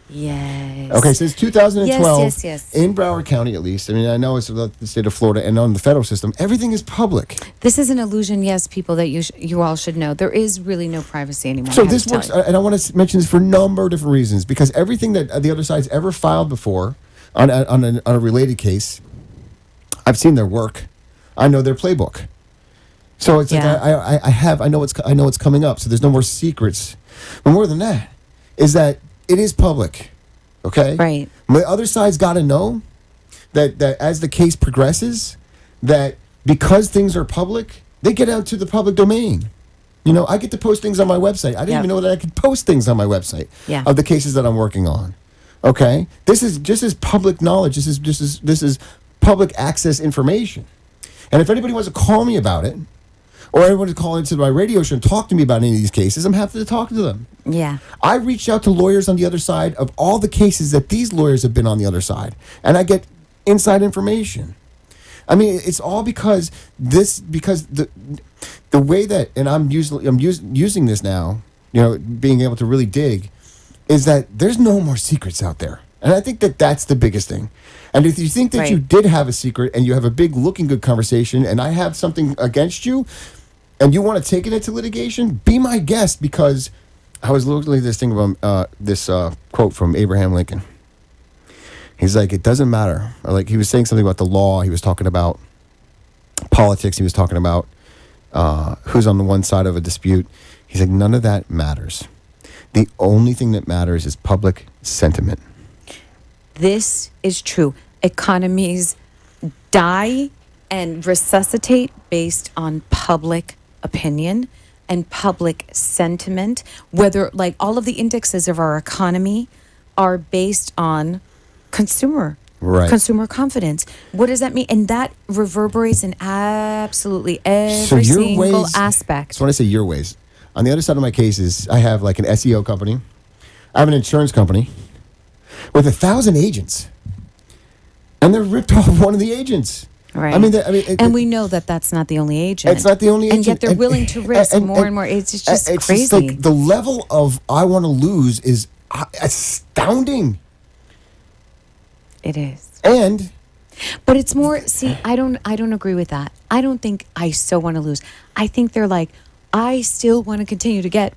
Yes. Okay, since 2012, yes. in Broward County at least, I mean, I know it's the state of Florida and on the federal system, everything is public. This is an illusion, yes, people, that you all should know. There is really no privacy anymore. So this works, and I want to mention this for a number of different reasons, because everything that the other side's ever filed before on a related case, I've seen their work. I know their playbook. So it's like I know what's coming up. So there's no more secrets. But more than that is that it is public. Okay? Right. The other side's got to know that as the case progresses, that because things are public, they get out to the public domain. I get to post things on my website. I didn't even know that I could post things on my website of the cases that I'm working on. Okay? This is just as public knowledge. This is public access information. And if anybody wants to call me about it, or anyone to call into my radio show and talk to me about any of these cases, I'm happy to talk to them. Yeah. I reached out to lawyers on the other side of all the cases that these lawyers have been on the other side, and I get inside information. I mean, it's all because the way that, and I'm using this now, being able to really dig, is that there's no more secrets out there. And I think that that's the biggest thing. And if you think that you did have a secret and you have a big looking good conversation and I have something against you and you want to take it into litigation, be my guest, because I was looking at this thing about this quote from Abraham Lincoln. He's like, it doesn't matter. Like, he was saying something about the law. He was talking about politics. He was talking about who's on the one side of a dispute. He's like, none of that matters. The only thing that matters is public sentiment. This is true. Economies die and resuscitate based on public opinion and public sentiment. Whether, like, all of the indexes of our economy are based on consumer confidence. What does that mean? And that reverberates in absolutely every single aspect. So when I say your ways, on the other side of my case is I have like an SEO company. I have an insurance company with 1,000 agents. And they're ripped off one of the agents. Right. And we know that that's not the only agent. It's not the only agent. And yet they're willing to risk more and more. It's just it's crazy. Just like the level of I want to lose is astounding. It is. But it's more, see, I don't agree with that. I don't think I so want to lose. I think they're like, I still want to continue to get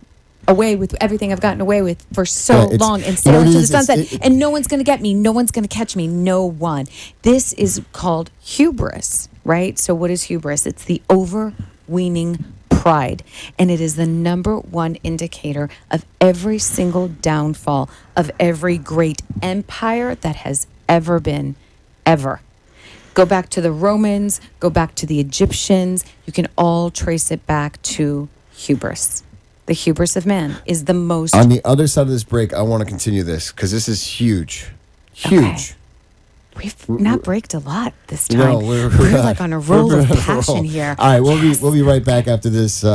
away with everything I've gotten away with for so long and sail into the sunset. And no one's going to get me. No one's going to catch me. No one. This is called hubris, right? So what is hubris? It's the overweening pride. And it is the number one indicator of every single downfall of every great empire that has ever been, ever. Go back to the Romans, go back to the Egyptians. You can all trace it back to hubris. The hubris of man is the most... On the other side of this break, I want to continue this because this is huge. Huge. Okay. We've not braked a lot this time. No, we're like on a roll of passion here. All right, we'll be right back after this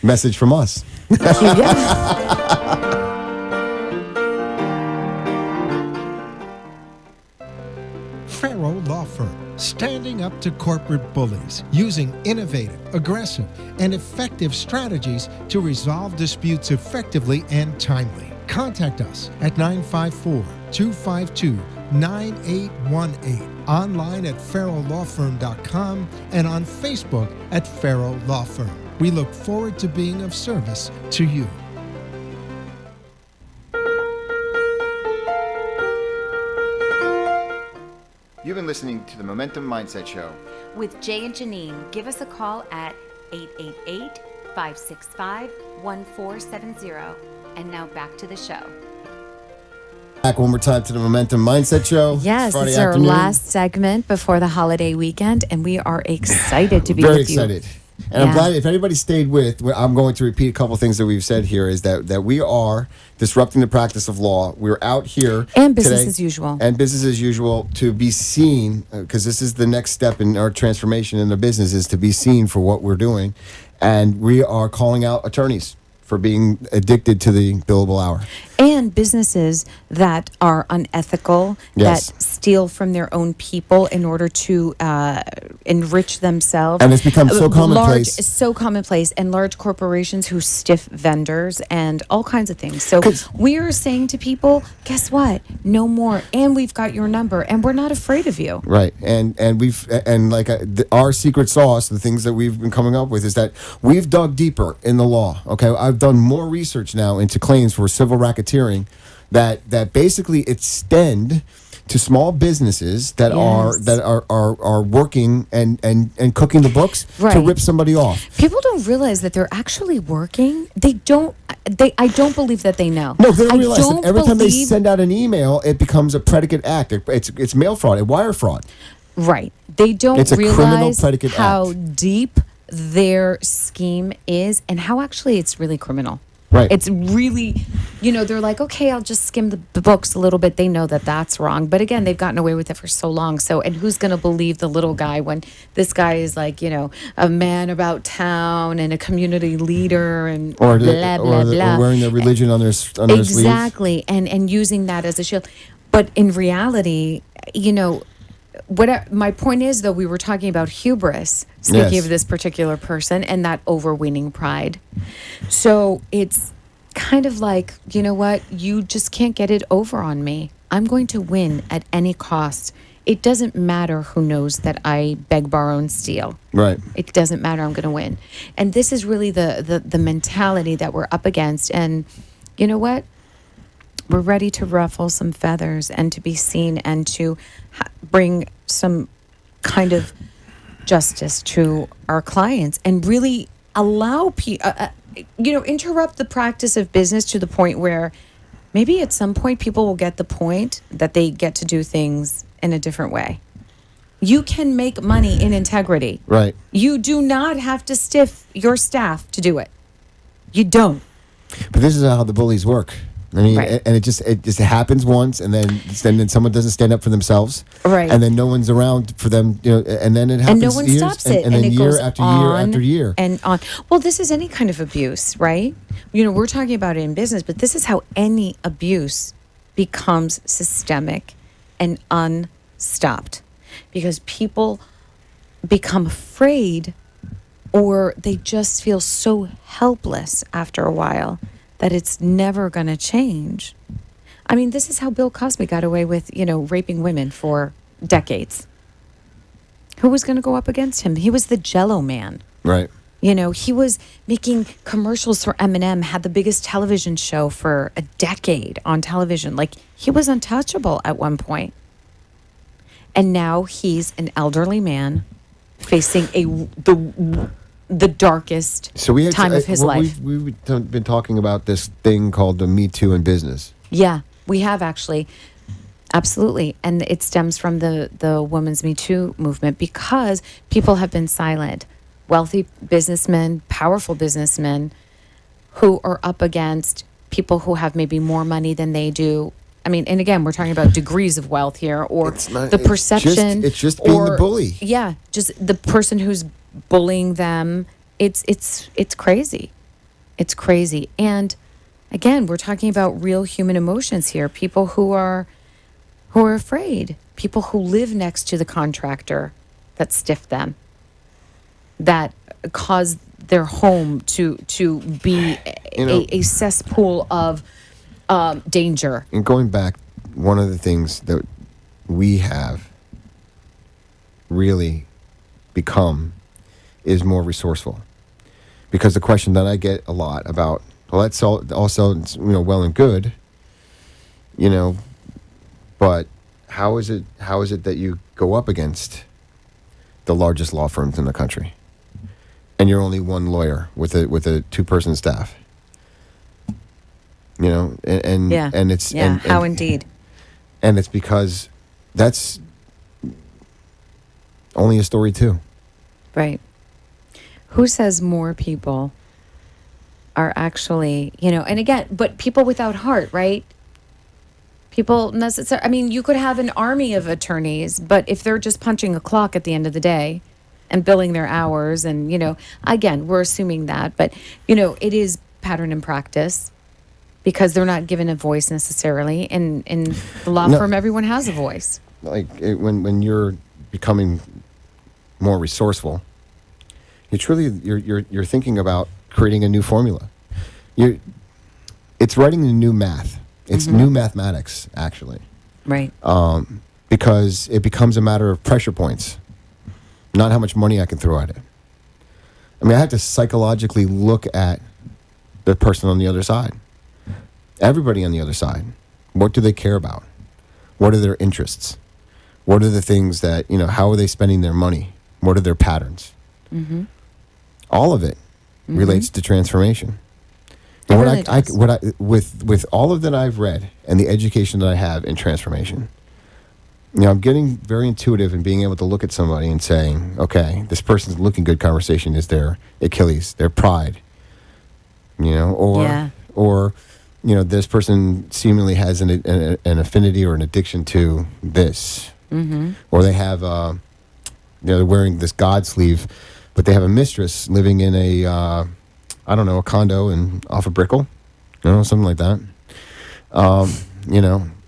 message from us. Farrow Law Firm, standing up to corporate bullies, using innovative, aggressive, and effective strategies to resolve disputes effectively and timely. Contact us at 954-252-9818, online at farrowlawfirm.com, and on Facebook at Farrow Law Firm. We look forward to being of service to you. You've been listening to the Momentum Mindset Show with Jay and Janine. Give us a call at 888-565-1470. And now back to the show. Back one more time to the Momentum Mindset Show. Yes, Friday this is our afternoon. last segment before the holiday weekend, and we are excited to be Very with you. excited. And I'm glad if anybody stayed with, I'm going to repeat a couple things that we've said here, is that we are disrupting the practice of law. We're out here and business today, as usual. And business as usual to be seen, because this is the next step in our transformation in the business, is to be seen for what we're doing. And we are calling out attorneys for being addicted to the billable hour. And businesses that are unethical, Yes. that steal from their own people in order to enrich themselves. And it's become so commonplace. So commonplace. And large corporations who stiff vendors and all kinds of things. So we are saying to people, guess what? No more. And we've got your number. And we're not afraid of you. Right. And our secret sauce, the things that we've been coming up with, is that we've dug deeper in the law. Okay. I've done more research now into claims for civil racketeering that basically extend to small businesses that are working and cooking the books to rip somebody off. People don't realize that they're actually working. I don't believe that they know. No, they don't realize that every time they send out an email, it becomes a predicate act. It's mail fraud, a wire fraud. Right. They don't it's a criminal realize predicate how act. deep their scheme is and how actually it's really criminal. Right. It's really, they're like, okay, I'll just skim the books a little bit. They know that that's wrong. But again, they've gotten away with it for so long. So, and who's going to believe the little guy when this guy is like, a man about town and a community leader and blah, blah, blah. Or wearing their religion on their sleeves. Exactly. And using that as a shield. But in reality, my point is, though, we were talking about hubris, speaking of this particular person, and that overweening pride. So it's kind of like, you know what? You just can't get it over on me. I'm going to win at any cost. It doesn't matter who knows that I beg, borrow, and steal. Right. It doesn't matter. I'm going to win. And this is really the mentality that we're up against. And you know what? we're ready to ruffle some feathers and to be seen and to bring some kind of justice to our clients and really allow interrupt the practice of business to the point where maybe at some point people will get the point that they get to do things in a different way. You can make money in integrity. Right. You do not have to stiff your staff to do it. You don't. But this is how the bullies work. I mean, Right. and it just happens once, and then someone doesn't stand up for themselves, Right. and then no one's around for them, and then it happens, And no one years, stops it. and then it year goes after on year after year. and on. Well, this is any kind of abuse, right? We're talking about it in business, but this is how any abuse becomes systemic and unstopped. Because people become afraid, or they just feel so helpless after a while that it's never going to change. I mean, this is how Bill Cosby got away with, raping women for decades. Who was going to go up against him? He was the Jell-O man. Right. He was making commercials for M&M, had the biggest television show for a decade on television. Like, he was untouchable at one point. And now he's an elderly man facing the darkest time of his life. We've been talking about this thing called the Me Too in business. Yeah, we have actually. Absolutely. And it stems from the Women's Me Too movement because people have been silent. Wealthy businessmen, powerful businessmen who are up against people who have maybe more money than they do. I mean, and again, we're talking about degrees of wealth here, or the perception. It's just being the bully. Yeah, just the person who's bullying them. It's crazy. It's crazy. And again, we're talking about real human emotions here. People who are afraid. People who live next to the contractor that stiffed them, that caused their home to be a cesspool of danger. And going back, one of the things that we have really become is more resourceful. Because the question that I get a lot about, well, that's also well and good, but how is it that you go up against the largest law firms in the country, and you're only one lawyer with a 2-person staff? And it's how indeed. And it's because that's only a story too. Right. Who says more people are actually, and again, but people without heart, right? People necessarily, I mean, you could have an army of attorneys, but if they're just punching a clock at the end of the day and billing their hours and, again, we're assuming that, but, it is pattern and practice. Because they're not given a voice necessarily. In the law firm, everyone has a voice. Like when you're becoming more resourceful, you're thinking about creating a new formula. It's writing a new math. It's new mathematics, actually. Right. Because it becomes a matter of pressure points, not how much money I can throw at it. I mean, I have to psychologically look at the person on the other side. Everybody on the other side. What do they care about? What are their interests? What are the things that, how are they spending their money? What are their patterns? Mm-hmm. All of it relates to transformation. And with all of that I've read and the education that I have in transformation, I'm getting very intuitive in being able to look at somebody and saying, okay, this person's looking good conversation is their Achilles, their pride, or this person seemingly has an affinity or an addiction to this. Mm-hmm. Or they have, they're wearing this God sleeve, but they have a mistress living in a condo off of Brickell, something like that.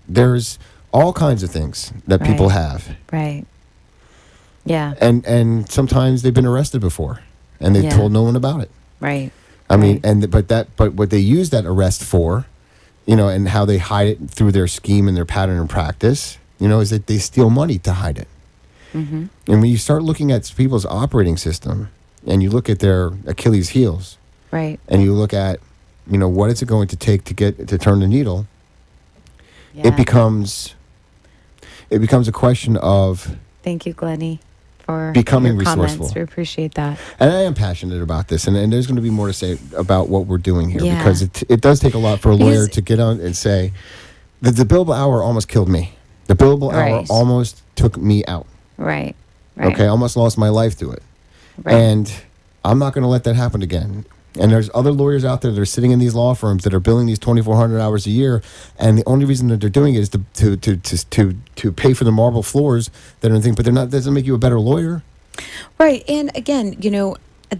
There's all kinds of things that people have. Right. Yeah. And sometimes they've been arrested before, and they've told no one about it. Right. I mean, but what they use that arrest for, and how they hide it through their scheme and their pattern and practice, is that they steal money to hide it. Mm-hmm. And when you start looking at people's operating system, and you look at their Achilles heels, right, and you look at, what is it going to take to turn the needle, it becomes a question of Thank you, Glennie, for becoming your comments. resourceful. We appreciate that. And I am passionate about this, and there's going to be more to say about what we're doing here Yeah. because it does take a lot for a lawyer Because- to get on and say that the billable hour almost killed me. The billable hour Right. almost took me out. Right. Right. Okay, I almost lost my life to it. Right. And I'm not going to let that happen again. And there's other lawyers out there that are sitting in these law firms that are billing these 2,400 hours a year, and the only reason that they're doing it is to pay for the marble floors that are in things. But they're not. That doesn't make you a better lawyer. Right. And again,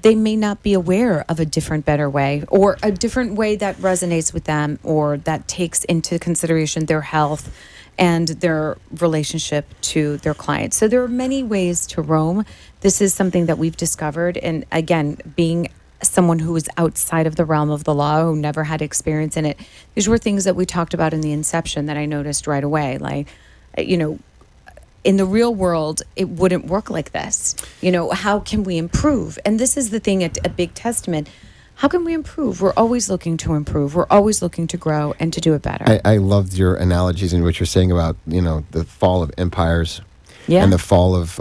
they may not be aware of a different, better way or a different way that resonates with them or that takes into consideration their health and their relationship to their clients. So there are many ways to roam. This is something that we've discovered. And again, being someone who was outside of the realm of the law, who never had experience in it, these were things that we talked about in the inception that I noticed right away. Like, in the real world, it wouldn't work like this. How can we improve? And this is the thing, a big testament. How can we improve? We're always looking to improve. We're always looking to grow and to do it better. I loved your analogies and what you're saying about the fall of empires, Yeah. and the fall of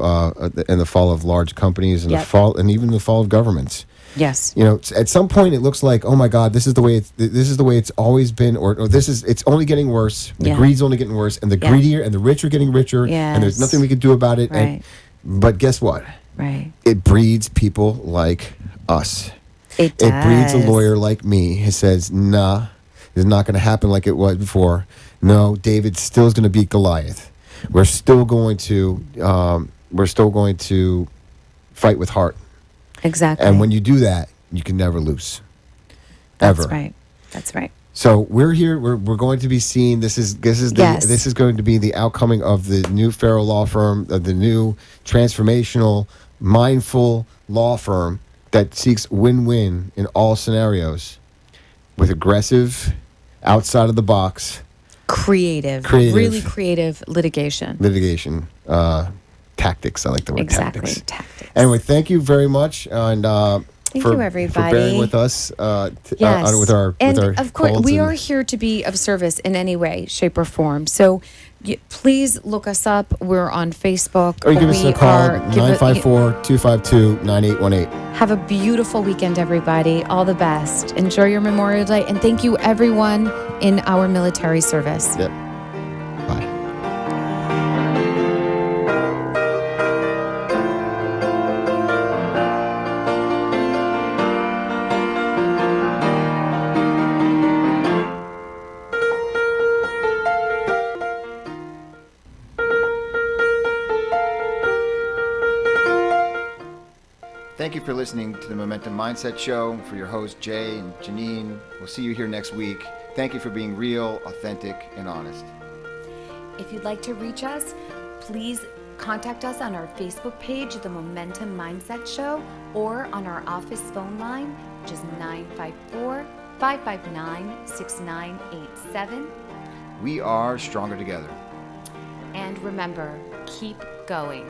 large companies, and even the fall of governments. Yes. At some point it looks like, oh my God, this is the way it's always been, or it's only getting worse. The Yeah. greed's only getting worse, and the Yeah. greedier and the rich are getting richer, and there's Yes. nothing we can do about it. Right. But guess what? Right. It breeds people like us. It does. It breeds a lawyer like me who says, nah, it's not going to happen like it was before. No, David still is going to beat Goliath. We're still going to fight with heart. Exactly. And when you do that, you can never lose. That's Ever. right. That's right. So we're here. We're going to be seen. This is going to be the outcoming of the new Farrell law firm, of the new transformational, mindful law firm that seeks win-win in all scenarios, with aggressive, outside of the box, Creative. Really creative litigation. Tactics. I like the word Exactly. tactics. Anyway, thank you very much, and Thank you, everybody. for bearing with us. Yes. With our of course, colds we and- are here to be of service in any way, shape, or form. So please look us up. We're on Facebook. Or you give us a call, 954-252-9818. Have a beautiful weekend, everybody. All the best. Enjoy your Memorial Day. And thank you, everyone in our military service. Yep. Bye. Thank you for listening to the Momentum Mindset Show. For your hosts, Jay and Janine, we'll see you here next week. Thank you for being real, authentic, and honest. If you'd like to reach us, please contact us on our Facebook page, The Momentum Mindset Show, or on our office phone line, which is 954-559-6987. We are stronger together. And remember, keep going.